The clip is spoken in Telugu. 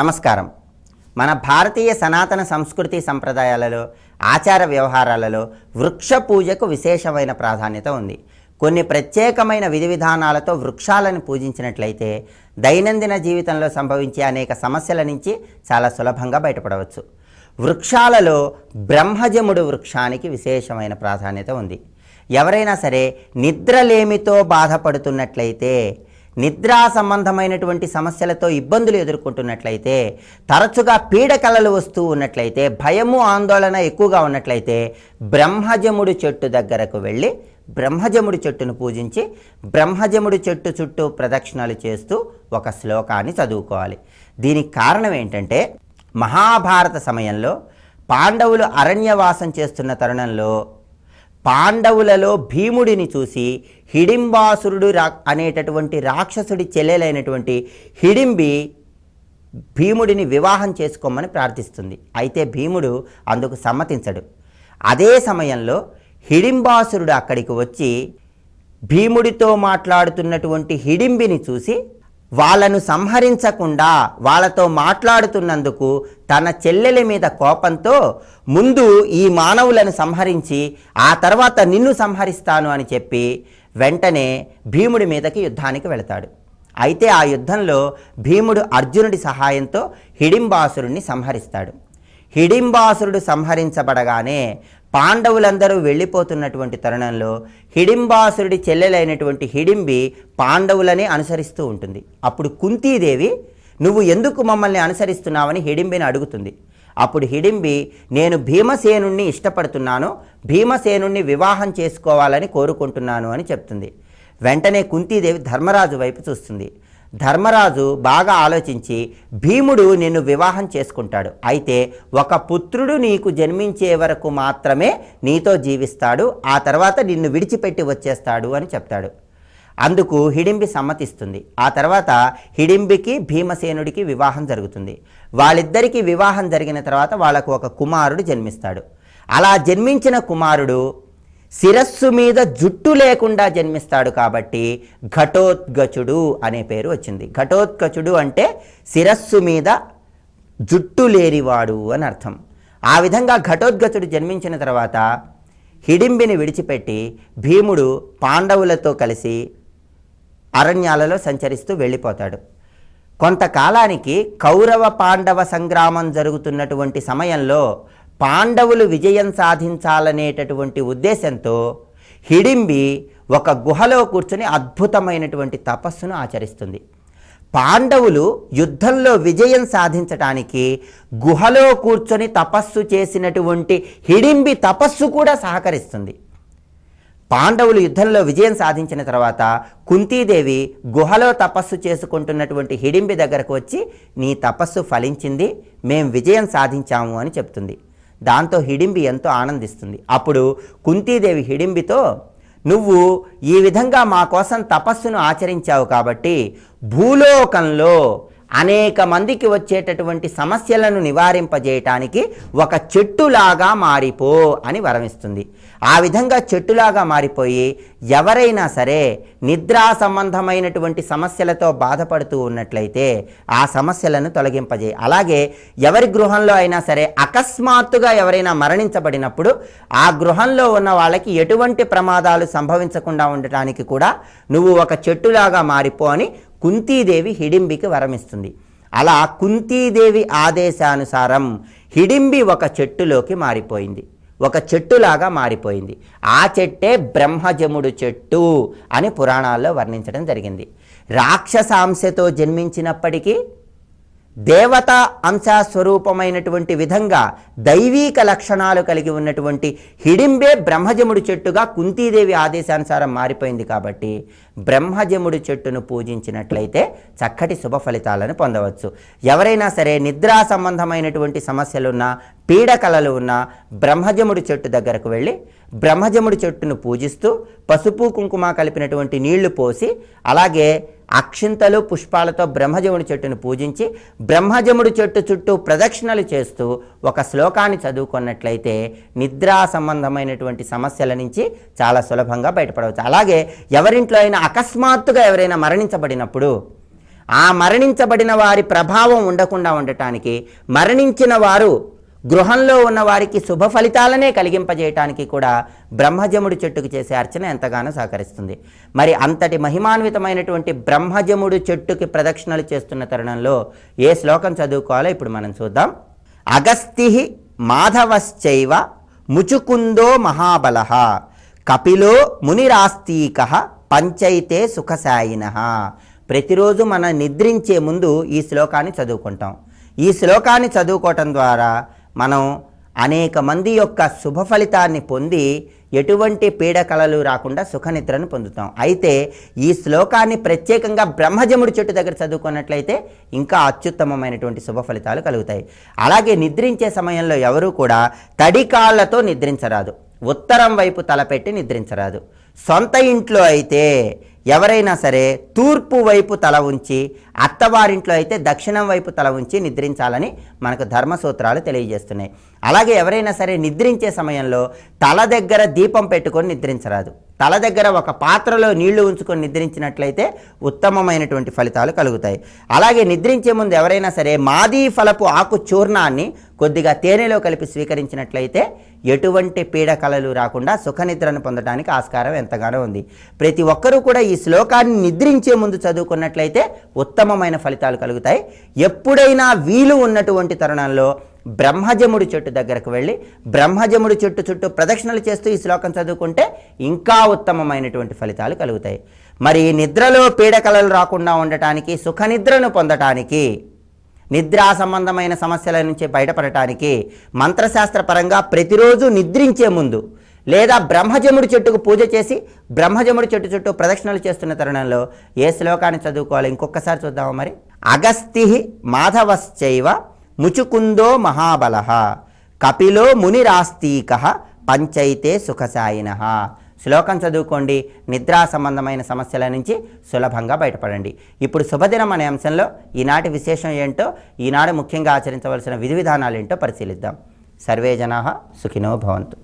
నమస్కారం. మన భారతీయ సనాతన సంస్కృతి సంప్రదాయాలలో ఆచార వ్యవహారాలలో వృక్ష పూజకు విశేషమైన ప్రాధాన్యత ఉంది. కొన్ని ప్రత్యేకమైన విధి విధానాలతో వృక్షాలను పూజించినట్లయితే దైనందిన జీవితంలో సంభవించే అనేక సమస్యల నుంచి చాలా సులభంగా బయటపడవచ్చు. వృక్షాలలో బ్రహ్మజముడు వృక్షానికి విశేషమైన ప్రాధాన్యత ఉంది. ఎవరైనా సరే నిద్రలేమితో బాధపడుతున్నట్లయితే, నిద్రా సంబంధమైనటువంటి సమస్యలతో ఇబ్బందులు ఎదుర్కొంటున్నట్లయితే, తరచుగా పీడకలలు వస్తూ ఉన్నట్లయితే, భయము ఆందోళన ఎక్కువగా ఉన్నట్లయితే బ్రహ్మజముడు చెట్టు దగ్గరకు వెళ్ళి బ్రహ్మజముడి చెట్టును పూజించి బ్రహ్మజముడి చెట్టు చుట్టూ ప్రదక్షిణలు చేస్తూ ఒక శ్లోకాన్ని చదువుకోవాలి. దీనికి కారణం ఏంటంటే, మహాభారత సమయంలో పాండవులు అరణ్యవాసం చేస్తున్న తరుణంలో పాండవులలో భీముడిని చూసి హిడింబాసురుడు అనేటటువంటి రాక్షసుడి చెల్లెలైనటువంటి హిడింబి భీముడిని వివాహం చేసుకోమని ప్రార్థిస్తుంది. అయితే భీముడు అందుకు సమ్మతించడు. అదే సమయంలో హిడింబాసురుడు అక్కడికి వచ్చి భీముడితో మాట్లాడుతున్నటువంటి హిడింబిని చూసి వాళ్ళను సంహరించకుండా వాళ్ళతో మాట్లాడుతున్నందుకు తన చెల్లెలి మీద కోపంతో ముందు ఈ మానవులను సంహరించి ఆ తర్వాత నిన్ను సంహరిస్తాను అని చెప్పి వెంటనే భీముడి మీదకి యుద్ధానికి వెళతాడు. అయితే ఆ యుద్ధంలో భీముడు అర్జునుడి సహాయంతో హిడింబాసురుడిని సంహరిస్తాడు. హిడింబాసురుడు సంహరించబడగానే పాండవులందరూ వెళ్ళిపోతున్నటువంటి తరుణంలో హిడింబాసురుడి చెల్లెలైనటువంటి హిడింబి పాండవులనే అనుసరిస్తూ ఉంటుంది. అప్పుడు కుంతీదేవి, నువ్వు ఎందుకు మమ్మల్ని అనుసరిస్తున్నావని హిడింబిని అడుగుతుంది. అప్పుడు హిడింబి, నేను భీమసేనుణ్ణి ఇష్టపడుతున్నాను, భీమసేనుణ్ణి వివాహం చేసుకోవాలని కోరుకుంటున్నాను అని చెప్తుంది. వెంటనే కుంతీదేవి ధర్మరాజు వైపు చూస్తుంది. ధర్మరాజు బాగా ఆలోచించి, భీముడు నిన్ను వివాహం చేసుకుంటాడు, అయితే ఒక పుత్రుడు నీకు జన్మించే వరకు మాత్రమే నీతో జీవిస్తాడు, ఆ తర్వాత నిన్ను విడిచిపెట్టి వచ్చేస్తాడు అని చెప్తాడు. అందుకు హిడింబి సమ్మతిస్తుంది. ఆ తర్వాత హిడింబికి భీమసేనుడికి వివాహం జరుగుతుంది. వాళ్ళిద్దరికీ వివాహం జరిగిన తర్వాత వాళ్ళకు ఒక కుమారుడు జన్మిస్తాడు. అలా జన్మించిన కుమారుడు శిరస్సు మీద జుట్టు లేకుండా జన్మిస్తాడు కాబట్టి ఘటోత్కచుడు అనే పేరు వచ్చింది. ఘటోత్కచుడు అంటే శిరస్సు మీద జుట్టు లేనివాడు అని అర్థం. ఆ విధంగా ఘటోత్కచుడు జన్మించిన తర్వాత హిడింబిని విడిచిపెట్టి భీముడు పాండవులతో కలిసి అరణ్యాలలో సంచరిస్తూ వెళ్ళిపోతాడు. కొంతకాలానికి కౌరవ పాండవ సంగ్రామం జరుగుతున్నటువంటి సమయంలో పాండవులు విజయం సాధించాలనేటటువంటి ఉద్దేశంతో హిడింబి ఒక గుహలో కూర్చొని అద్భుతమైనటువంటి తపస్సును ఆచరిస్తుంది. పాండవులు యుద్ధంలో విజయం సాధించటానికి గుహలో కూర్చొని తపస్సు చేసినటువంటి హిడింబి తపస్సు కూడా సహకరిస్తుంది. పాండవులు యుద్ధంలో విజయం సాధించిన తర్వాత కుంతీదేవి గుహలో తపస్సు చేసుకుంటున్నటువంటి హిడింబి దగ్గరకు వచ్చి, నీ తపస్సు ఫలించింది, మేం విజయం సాధించాము అని చెప్తుంది. దాంతో హిడింబి ఎంతో ఆనందిస్తుంది. అప్పుడు కుంతీదేవి హిడింబితో, నువ్వు ఈ విధంగా మా కోసం తపస్సును ఆచరించావు కాబట్టి భూలోకంలో అనేక మందికి వచ్చేటటువంటి సమస్యలను నివారింపజేయటానికి ఒక చెట్టులాగా మారిపో అని వరమిస్తుంది. ఆ విధంగా చెట్టులాగా మారిపోయి ఎవరైనా సరే నిద్రా సంబంధమైనటువంటి సమస్యలతో బాధపడుతూ ఉన్నట్లయితే ఆ సమస్యలను తొలగింపజేయి. అలాగే ఎవరి గృహంలో అయినా సరే అకస్మాత్తుగా ఎవరైనా మరణించబడినప్పుడు ఆ గృహంలో ఉన్న వాళ్ళకి ఎటువంటి ప్రమాదాలు సంభవించకుండా ఉండటానికి కూడా నువ్వు ఒక చెట్టులాగా మారిపో అని కుంతీదేవి హిడింబికి వరమిస్తుంది. అలా కుంతీదేవి ఆదేశానుసారం హిడింబి ఒక చెట్టులోకి మారిపోయింది, ఒక చెట్టులాగా మారిపోయింది. ఆ చెట్టే బ్రహ్మజముడు చెట్టు అని పురాణాల్లో వర్ణించడం జరిగింది. రాక్షసాంశతో జన్మించినప్పటికీ దేవతా అంశస్వరూపమైనటువంటి విధంగా దైవీక లక్షణాలు కలిగి ఉన్నటువంటి హిడింబే బ్రహ్మజముడి చెట్టుగా కుంతీదేవి ఆదేశానుసారం మారిపోయింది. కాబట్టి బ్రహ్మజముడి చెట్టును పూజించినట్లయితే చక్కటి శుభ ఫలితాలను పొందవచ్చు. ఎవరైనా సరే నిద్రా సంబంధమైనటువంటి సమస్యలున్నా, పీడకలలు ఉన్న బ్రహ్మజముడి చెట్టు దగ్గరకు వెళ్ళి బ్రహ్మజముడి చెట్టును పూజిస్తూ పసుపు కుంకుమ కలిపినటువంటి నీళ్లు పోసి, అలాగే అక్షింతలు పుష్పాలతో బ్రహ్మజముడి చెట్టును పూజించి బ్రహ్మజముడి చెట్టు చుట్టూ ప్రదక్షిణలు చేస్తూ ఒక శ్లోకాన్ని చదువుకున్నట్లయితే నిద్రా సంబంధమైనటువంటి సమస్యల నుంచి చాలా సులభంగా బయటపడవచ్చు. అలాగే ఎవరింట్లో అయినా అకస్మాత్తుగా ఎవరైనా మరణించబడినప్పుడు ఆ మరణించబడిన వారి ప్రభావం ఉండకుండా ఉండటానికి, మరణించిన వారు గృహంలో ఉన్న వారికి శుభ ఫలితాలనే కలిగింపజేయటానికి కూడా బ్రహ్మజముడి చెట్టుకు చేసే అర్చన ఎంతగానో సహకరిస్తుంది. మరి అంతటి మహిమాన్వితమైనటువంటి బ్రహ్మజముడు చెట్టుకి ప్రదక్షిణలు చేస్తున్న తరుణంలో ఏ శ్లోకం చదువుకోవాలో ఇప్పుడు మనం చూద్దాం. అగస్తి మాధవశ్చైవ ముచుకుందో మహాబలః కపిలో మునిరాస్తీకః పంచైతే సుఖశాయినః. ప్రతిరోజు మనం నిద్రించే ముందు ఈ శ్లోకాన్ని చదువుకుంటాం. ఈ శ్లోకాన్ని చదువుకోవటం ద్వారా మనం అనేక మంది యొక్క శుభ ఫలితాన్ని పొంది ఎటువంటి పీడకలలు రాకుండా సుఖనిద్రను పొందుతాం. అయితే ఈ శ్లోకాన్ని ప్రత్యేకంగా బ్రహ్మజముడి చెట్టు దగ్గర చదువుకున్నట్లయితే ఇంకా అత్యుత్తమమైనటువంటి శుభ ఫలితాలు కలుగుతాయి. అలాగే నిద్రించే సమయంలో ఎవరూ కూడా తడి కాళ్ళతో నిద్రించరాదు, ఉత్తరం వైపు తలపెట్టి నిద్రించరాదు. సొంత ఇంట్లో అయితే ఎవరైనా సరే తూర్పు వైపు తల ఉంచి, అత్తవారింట్లో అయితే దక్షిణం వైపు తల ఉంచి నిద్రించాలని మనకు ధర్మసూత్రాలు తెలియజేస్తున్నాయి. అలాగే ఎవరైనా సరే నిద్రించే సమయంలో తల దగ్గర దీపం పెట్టుకొని నిద్రించరాదు. తల దగ్గర ఒక పాత్రలో నీళ్లు ఉంచుకొని నిద్రించినట్లయితే ఉత్తమమైనటువంటి ఫలితాలు కలుగుతాయి. అలాగే నిద్రించే ముందు ఎవరైనా సరే మాదీ ఫలపు ఆకు చూర్ణాన్ని కొద్దిగా తేనెలో కలిపి స్వీకరించినట్లయితే ఎటువంటి పీడకలలు రాకుండా సుఖనిద్రను పొందడానికి ఆస్కారం ఎంతగానో ఉంది. ప్రతి ఒక్కరూ కూడా ఈ శ్లోకాన్ని నిద్రించే ముందు చదువుకున్నట్లయితే ఉత్తమమైన ఫలితాలు కలుగుతాయి. ఎప్పుడైనా వీలు ఉన్నటువంటి తరుణంలో బ్రహ్మజముడి చెట్టు దగ్గరకు వెళ్ళి బ్రహ్మజముడి చెట్టు చుట్టూ ప్రదక్షిణలు చేస్తూ ఈ శ్లోకం చదువుకుంటే ఇంకా ఉత్తమమైనటువంటి ఫలితాలు కలుగుతాయి. మరి నిద్రలో పీడకలలు రాకుండా ఉండటానికి, సుఖనిద్రను పొందటానికి, నిద్రా సంబంధమైన సమస్యల నుంచి బయటపడటానికి మంత్రశాస్త్రపరంగా ప్రతిరోజు నిద్రించే ముందు లేదా బ్రహ్మజముడి చెట్టుకు పూజ చేసి బ్రహ్మజముడి చెట్టు చుట్టూ ప్రదక్షిణలు చేస్తున్న తరుణంలో ఏ శ్లోకాన్ని చదువుకోవాలి ఇంకొకసారి చూద్దామా మరి. అగస్తి మాధవశ్చైవ ముచుకుందో మహాబలః కపిలో మునిరాస్తీకః పంచైతే సుఖశాయినః. శ్లోకం చదువుకోండి, నిద్రా సంబంధమైన సమస్యల నుంచి సులభంగా బయటపడండి. ఇప్పుడు శుభదినం అనే అంశంలో ఈనాటి విశేషం ఏంటో, ఈనాడు ముఖ్యంగా ఆచరించవలసిన విధి విధానాలు ఏంటో పరిశీలిద్దాం. సర్వే జనాః సుఖినో భవంతు.